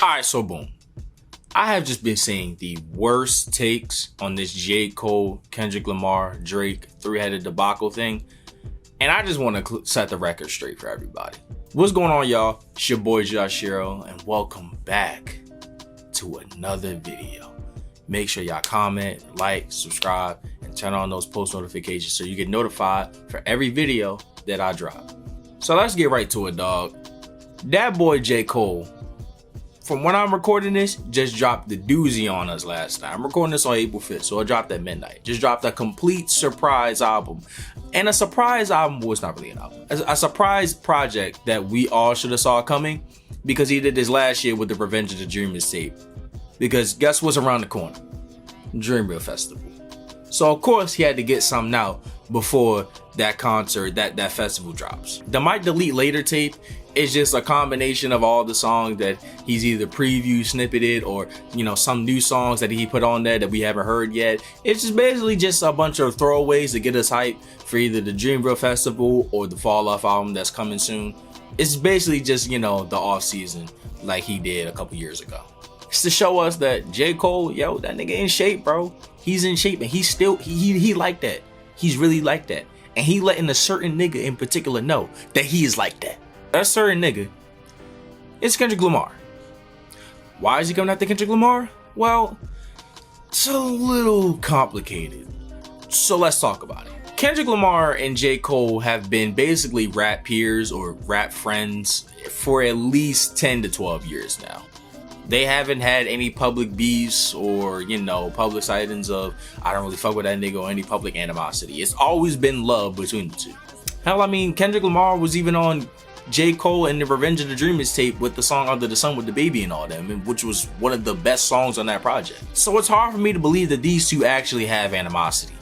Alright, so boom. I have just been seeing the worst takes on this J.Cole, Kendrick Lamar, Drake, three-headed debacle thing. And I just want to set the record straight for everybody. What's going on, y'all? It's your boy Joshiro, and welcome back to another video. Make sure y'all comment, like, subscribe, and turn on those post notifications so you get notified for every video that I drop. So let's get right to it, dog. That boy J.Cole, from when I'm recording this, just dropped the doozy on us last night. I'm recording this on April 5th, so it dropped at midnight. Just dropped a complete surprise album. And a surprise album was not really an album. A surprise project that we all should have saw coming, because he did this last year with the Revenge of the Dreamers tape. Because guess what's around the corner? Dreamville Festival. So of course he had to get something out before that concert, that festival drops. The Might Delete Later tape is just a combination of all the songs that he's either preview snippeted or, you know, some new songs that he put on there that we haven't heard yet. It's just basically just a bunch of throwaways to get us hyped for either the Dreamville Festival or the Fall Off album that's coming soon. It's basically just, you know, the off season like he did a couple years ago. It's to show us that J. Cole, yo, that nigga in shape, bro. He's in shape, and he's still, he like that. He's really like that. And he letting a certain nigga in particular know that he is like that. That certain nigga, it's Kendrick Lamar. Why is he coming after Kendrick Lamar? Well, it's a little complicated. So let's talk about it. Kendrick Lamar and J. Cole have been basically rap peers or rap friends for at least 10 to 12 years now. They haven't had any public beefs or, you know, public sightings of, I don't really fuck with that nigga, or any public animosity. It's always been love between the two. Hell, I mean, Kendrick Lamar was even on J. Cole and the Revenge of the Dreamers tape with the song Under the Sun with the Baby and all them, which was one of the best songs on that project. So it's hard for me to believe that these two actually have animosity.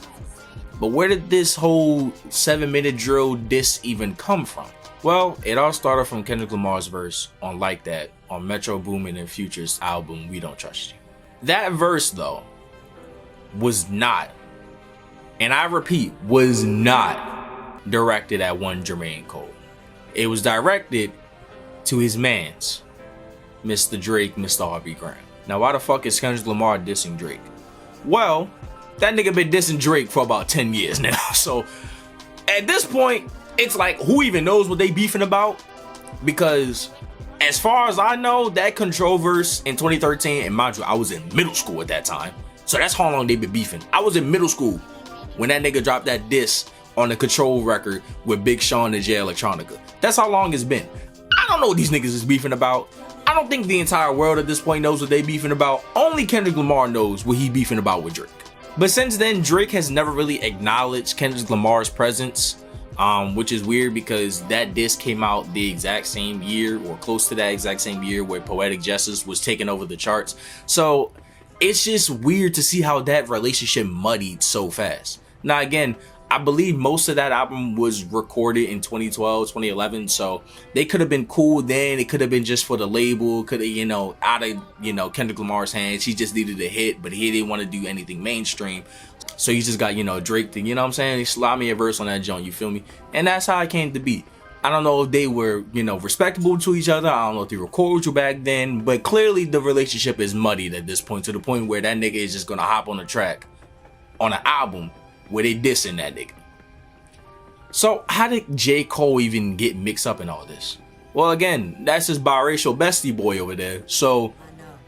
But where did this whole 7-minute drill diss even come from? Well, it all started from Kendrick Lamar's verse on Like That on Metro Boomin and Future's album We Don't Trust You. That verse, though, was not, and I repeat, was not directed at one Jermaine Cole. It was directed to his mans, Mr. Drake, Mr. Harvey Graham. Now, why the fuck is Kendrick Lamar dissing Drake? Well, that nigga been dissing Drake for about 10 years now. So at this point, it's like, who even knows what they beefing about? Because as far as I know, that Control verse in 2013, and mind you, I was in middle school at that time. So that's how long they been beefing. I was in middle school when that nigga dropped that diss on the Control record with Big Sean and Jay Electronica. That's how long it's been. I don't know what these niggas is beefing about. I don't think the entire world at this point knows what they beefing about. Only Kendrick Lamar knows what he beefing about with Drake. But since then, Drake has never really acknowledged Kendrick Lamar's presence, which is weird because that diss came out the exact same year or close to that exact same year where Poetic Justice was taking over the charts. So it's just weird to see how that relationship muddied so fast. Now, again, I believe most of that album was recorded in 2012, 2011, so they could have been cool then. It could have been just for the label, could have, you know, out of, you know, Kendrick Lamar's hands. He just needed a hit, but he didn't want to do anything mainstream. So he just got, you know, Drake to, you know what I'm saying? He slapped me a verse on that joint, you feel me? And that's how it came to be. I don't know if they were, you know, respectable to each other. I don't know if they were cordial back then, but clearly the relationship is muddied at this point, to the point where that nigga is just gonna hop on a track on an album where they dissing that nigga. So how did J. Cole even get mixed up in all this? Well, again, that's his biracial bestie boy over there. So,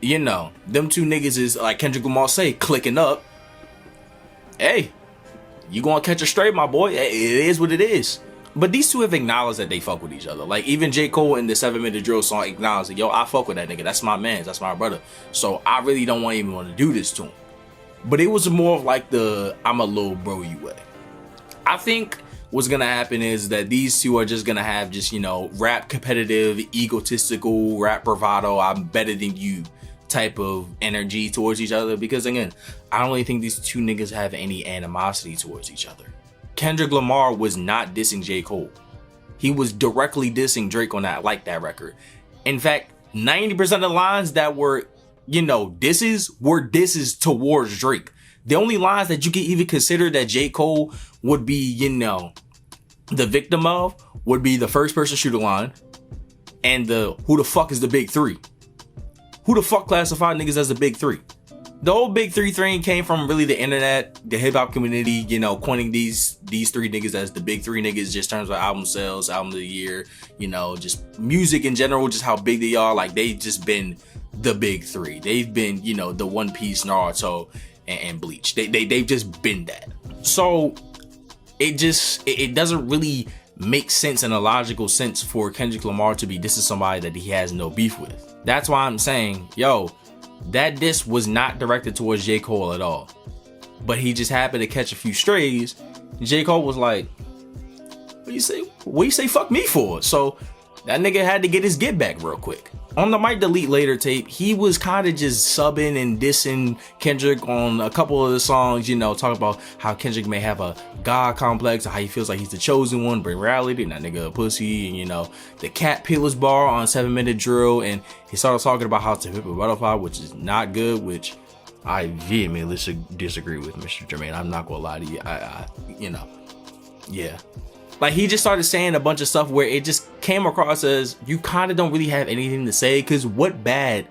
you know, them two niggas is, like Kendrick Lamar say, clicking up. Hey, you gonna catch a stray, my boy. It is what it is. But these two have acknowledged that they fuck with each other. Like, even J. Cole in the 7-minute drill song acknowledged that, yo, I fuck with that nigga. That's my man. That's my brother. So I really don't even want to do this to him. But it was more of like the I'm a little bro you way. I think what's gonna happen is that these two are just gonna have just, you know, rap competitive, egotistical, rap bravado, I'm better than you type of energy towards each other. Because again, I don't really think these two niggas have any animosity towards each other. Kendrick Lamar was not dissing J. Cole. He was directly dissing Drake on that Like That record. In fact, 90% of the lines that were, you know, disses were disses towards Drake. The only lines that you could even consider that J. Cole would be, you know, the victim of would be the first person shooter line and the who the fuck is the big three. who the fuck classified niggas as the big three? The whole big three thing came from really the internet, the hip hop community, you know, coining these three niggas as the big three niggas, just in terms of album sales, album of the year, you know, just music in general, just how big they are. Like, they've just been the big three. They've been, you know, the One Piece, Naruto, and Bleach. They've just been that. So it doesn't really make sense in a logical sense for Kendrick Lamar to be dissing somebody that he has no beef with. That's why I'm saying, yo, that diss was not directed towards J. Cole at all. But he just happened to catch a few strays. J. Cole was like, what you say fuck me for? So that nigga had to get his get back real quick. On the Might Delete Later tape, he was kind of just subbing and dissing Kendrick on a couple of the songs, you know, talking about how Kendrick may have a God complex, or how he feels like he's the chosen one, but in reality, that nigga a pussy, and, you know, the Cat Peelers bar on 7 Minute Drill, and he started talking about how to whip a butterfly, which is not good, which I vehemently disagree with, Mr. Jermaine. I'm not gonna lie to you. You know, yeah. Like, he just started saying a bunch of stuff where it just came across as you kind of don't really have anything to say, because what bad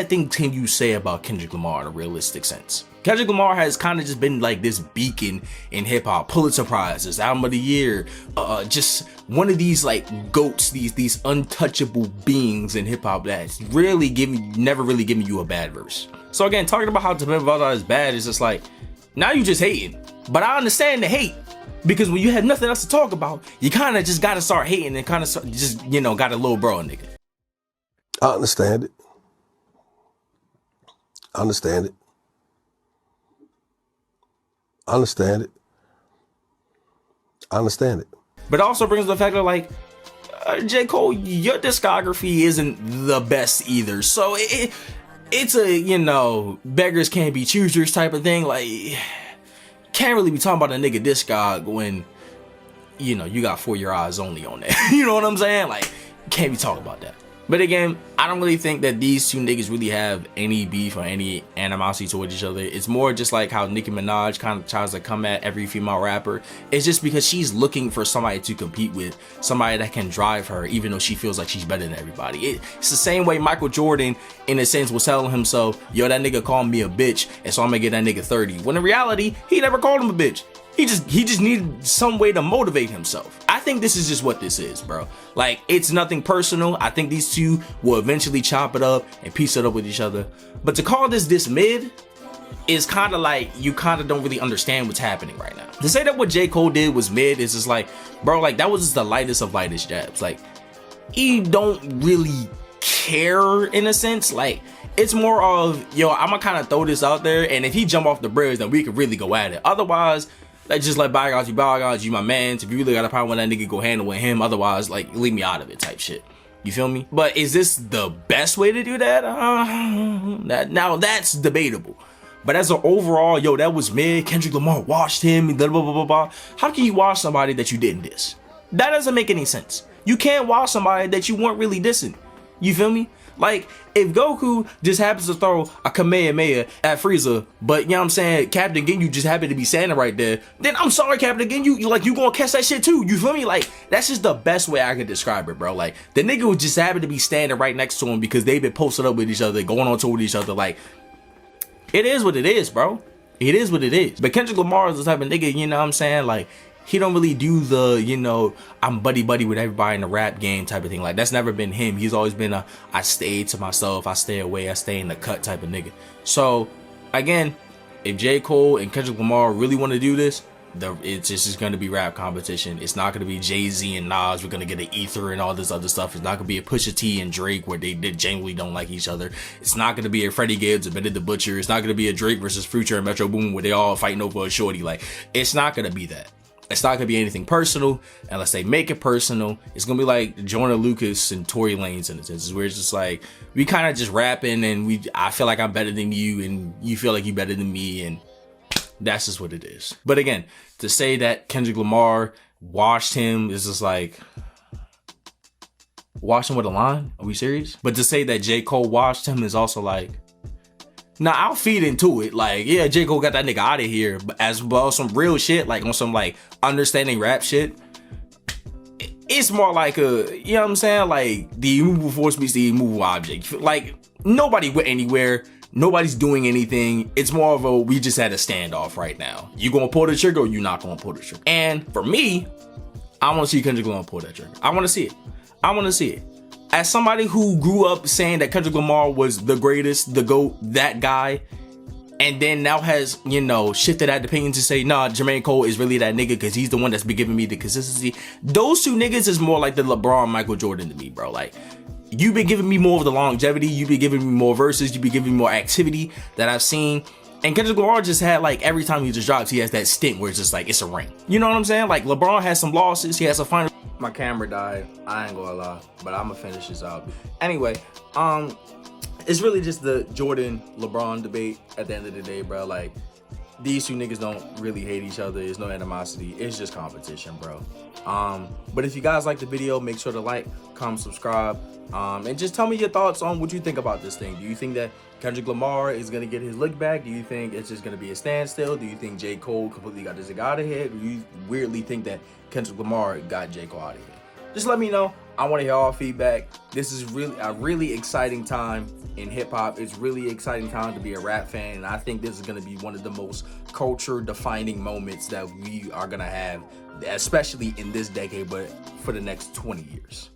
thing can you say about Kendrick Lamar in a realistic sense? Kendrick Lamar has kind of just been like this beacon in hip hop, Pulitzer Prizes, album of the year, just one of these like goats, these untouchable beings in hip hop that's really never really giving you a bad verse. So again, talking about how To Pimp a Butterfly is bad is just like, now you just hating. But I understand the hate. Because when you have nothing else to talk about, you kind of just got to start hating and kind of just, you know, got a little bro nigga. I understand it. I understand it. I understand it. I understand it. But it also brings the fact that, like, J. Cole, your discography isn't the best either. So it's a, you know, beggars can't be choosers type of thing. Like, can't really be talking about a nigga discog when, you know, you got For Your Eyes Only on there. You know what I'm saying? Like, can't be talking about that. But again, I don't really think that these two niggas really have any beef or any animosity towards each other. It's more just like how Nicki Minaj kind of tries to come at every female rapper. It's just because she's looking for somebody to compete with, somebody that can drive her, even though she feels like she's better than everybody. It's the same way Michael Jordan, in a sense, was telling himself, yo, that nigga called me a bitch, and so I'm gonna get that nigga 30. When in reality, he never called him a bitch. He just needed some way to motivate himself. I think this is just what this is, bro. Like, it's nothing personal. I think these two will eventually chop it up and piece it up with each other. But to call this mid is kind of like, you kind of don't really understand what's happening right now. To say that what J. Cole did was mid is just like, bro, like, that was just the lightest of lightest jabs. Like, he don't really care in a sense. Like, it's more of, yo, I'm gonna kind of throw this out there, and if he jump off the bridge, then we could really go at it. Otherwise, like, just let bygones be bygones. You my man. If you really got a problem with that nigga, go handle with him. Otherwise, like, leave me out of it type shit. You feel me? But is this the best way to do that? Now that's debatable. But as an overall, yo, that was mid. Kendrick Lamar washed him. Blah, blah, blah, blah, blah. How can you wash somebody that you didn't diss? That doesn't make any sense. You can't wash somebody that you weren't really dissing. You feel me? Like, if Goku just happens to throw a Kamehameha at Frieza, but, you know what I'm saying, Captain Ginyu just happened to be standing right there, then I'm sorry, Captain Ginyu, you gonna catch that shit too, you feel me? Like, that's just the best way I could describe it, bro. Like, the nigga would just happen to be standing right next to him because they've been posted up with each other, going on tour with each other. Like, it is what it is, bro. It is what it is. But Kendrick Lamar is the type of nigga, you know what I'm saying, like, he don't really do the, you know, I'm buddy with everybody in the rap game type of thing. Like, that's never been him. He's always been I stay to myself, I stay away, I stay in the cut type of nigga. So, again, if J. Cole and Kendrick Lamar really want to do this, it's just going to be rap competition. It's not going to be Jay-Z and Nas. We're going to get an Ether and all this other stuff. It's not going to be a Pusha T and Drake where they genuinely don't like each other. It's not going to be a Freddie Gibbs and Benny the Butcher. It's not going to be a Drake versus Future and Metro Boomin where they all fighting over a shorty. Like, it's not going to be that. It's not gonna be anything personal unless they make it personal. It's gonna be like Joyner Lucas and Tory Lanez in a sense, where it's just like we kind of just rapping and I feel like I'm better than you and you feel like you're better than me, and that's just what it is. But again, to say that Kendrick Lamar washed him is just like, wash him with a line? Are we serious? But to say that J. Cole washed him is also like, now, I'll feed into it. Like, yeah, J. Cole got that nigga out of here. But as well, some real shit, like on some like understanding rap shit, it's more like a, you know what I'm saying? Like, the immovable force meets the immovable object. Like, nobody went anywhere. Nobody's doing anything. It's more of a, we just had a standoff right now. You gonna pull the trigger or you not gonna pull the trigger? And for me, I want to see Kendrick Lamar pull that trigger. I want to see it. I want to see it. As somebody who grew up saying that Kendrick Lamar was the greatest, the GOAT, that guy, and then now has, you know, shifted that opinion to say, nah, Jermaine Cole is really that nigga because he's the one that's been giving me the consistency. Those two niggas is more like the LeBron, Michael Jordan to me, bro. Like, you've been giving me more of the longevity. You've been giving me more verses. You've been giving me more activity that I've seen. And Kendrick Lamar just had, like, every time he just drops, he has that stint where it's just like, it's a ring. You know what I'm saying? Like, LeBron has some losses. He has a final. My camera died. I ain't gonna lie, but I'm gonna finish this out. Anyway, it's really just the Jordan LeBron debate at the end of the day, bro. Like, these two niggas don't really hate each other. There's no animosity. It's just competition, bro. But if you guys like the video, make sure to like, comment, subscribe, and just tell me your thoughts on what you think about this thing. Do you think that Kendrick Lamar is gonna get his lick back? Do you think it's just gonna be a standstill? Do you think J. Cole completely got this out of here? Do you weirdly think that Kendrick Lamar got J. Cole out of here? Just let me know. I want to hear all feedback. This is really a really exciting time in hip hop. It's really exciting time to be a rap fan, and I think this is going to be one of the most culture defining moments that we are going to have, especially in this decade, but for the next 20 years.